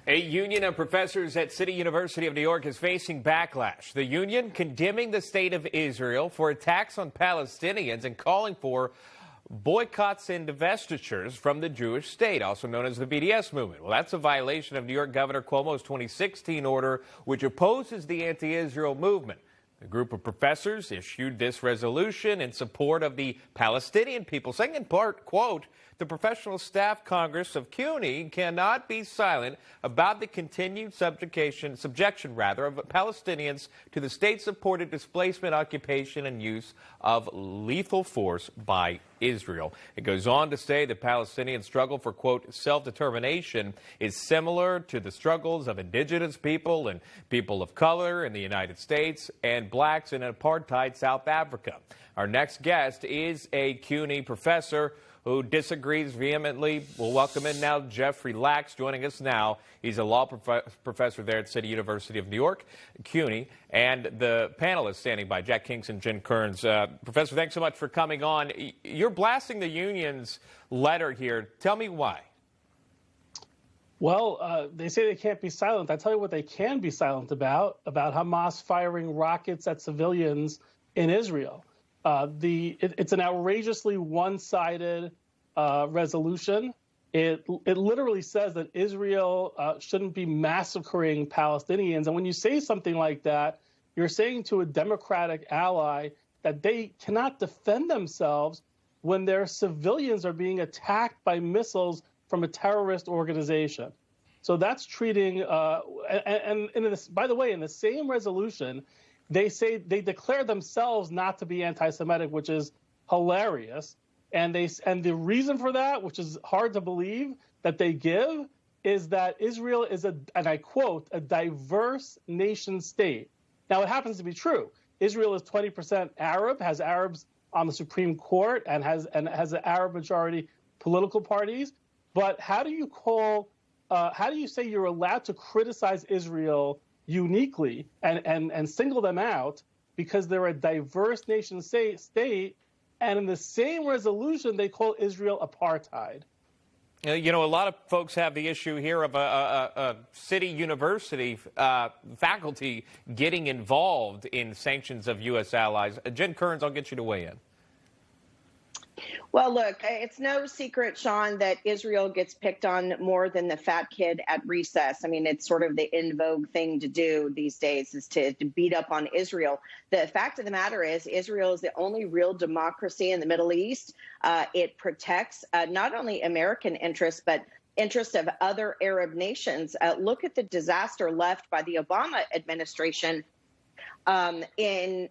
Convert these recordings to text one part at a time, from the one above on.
A union of professors at City University of New York is facing backlash. The union condemning the state of Israel for attacks on Palestinians and calling for boycotts and divestitures from the Jewish state, also known as the BDS movement. Well, that's a violation of New York Governor Cuomo's 2016 order, which opposes the anti-Israel movement. A group of professors issued this resolution in support of the Palestinian people, saying in part, quote, "The Professional Staff Congress of CUNY cannot be silent about the continued subjection of Palestinians to the state-supported displacement, occupation, and use of lethal force by Israel." It goes on to say the Palestinian struggle for, quote, self-determination is similar to the struggles of indigenous people and people of color in the United States and blacks in apartheid South Africa. Our next guest is a CUNY professor who disagrees vehemently. We'll welcome in now Jeffrey Lax, joining us now. He's a law professor there at City University of New York, CUNY, and the panelists standing by, Jack Kinks and Jen Kearns. Professor, thanks so much for coming on. You're blasting the union's letter here. Tell me why. Well, they say they can't be silent. I tell you what they can be silent about Hamas firing rockets at civilians in Israel. It's an outrageously one-sided resolution. It literally says that Israel shouldn't be massacring Palestinians. And when you say something like that, you're saying to a democratic ally that they cannot defend themselves when their civilians are being attacked by missiles from a terrorist organization. So that's treating, by the way, in the same resolution, they say they declare themselves not to be anti-Semitic, which is hilarious. And the reason for that, which is hard to believe that they give, is that Israel is and I quote, a diverse nation state. Now, it happens to be true. Israel is 20% Arab, has Arabs on the Supreme Court, and has an Arab majority political parties. But how do you say you're allowed to criticize Israel uniquely and single them out because they're a diverse nation state, and in the same resolution they call Israel apartheid? You know, a lot of folks have the issue here of a City University faculty getting involved in sanctions of U.S. allies. Jen Kearns, I'll get you to weigh in. Well, look, it's no secret, Sean, that Israel gets picked on more than the fat kid at recess. I mean, it's sort of the in vogue thing to do these days, is to beat up on Israel. The fact of the matter is Israel is the only real democracy in the Middle East. It protects not only American interests, but interests of other Arab nations. Look at the disaster left by the Obama administration in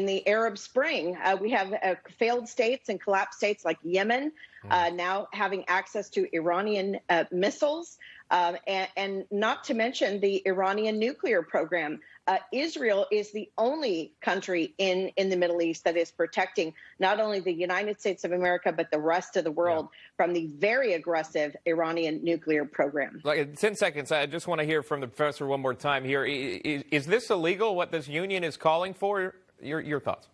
the Arab Spring. We have failed states and collapsed states like Yemen now having access to Iranian missiles, and not to mention the Iranian nuclear program. Israel is the only country in the Middle East that is protecting not only the United States of America, but the rest of the world from the very aggressive Iranian nuclear program. Like 10 seconds, I just want to hear from the professor one more time here. Is this illegal, what this union is calling for? Your thoughts?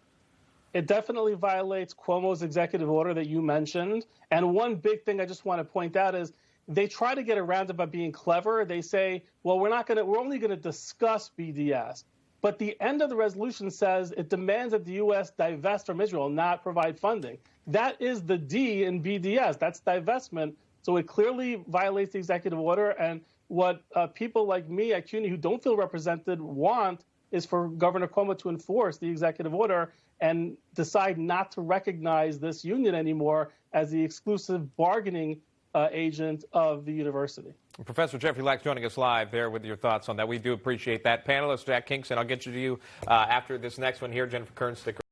It definitely violates Cuomo's executive order that you mentioned. And one big thing I just want to point out is they try to get around it by being clever. They say, well, we're only going to discuss BDS. But the end of the resolution says it demands that the U.S. divest from Israel, not provide funding. That is the D in BDS. That's divestment. So it clearly violates the executive order. And what people like me at CUNY who don't feel represented want is for Governor Cuomo to enforce the executive order and decide not to recognize this union anymore as the exclusive bargaining agent of the university. Professor Jeffrey Lax joining us live there with your thoughts on that. We do appreciate that. Panelist Jack Kinks, and I'll get you after this next one here. Jennifer Kearns, stick around.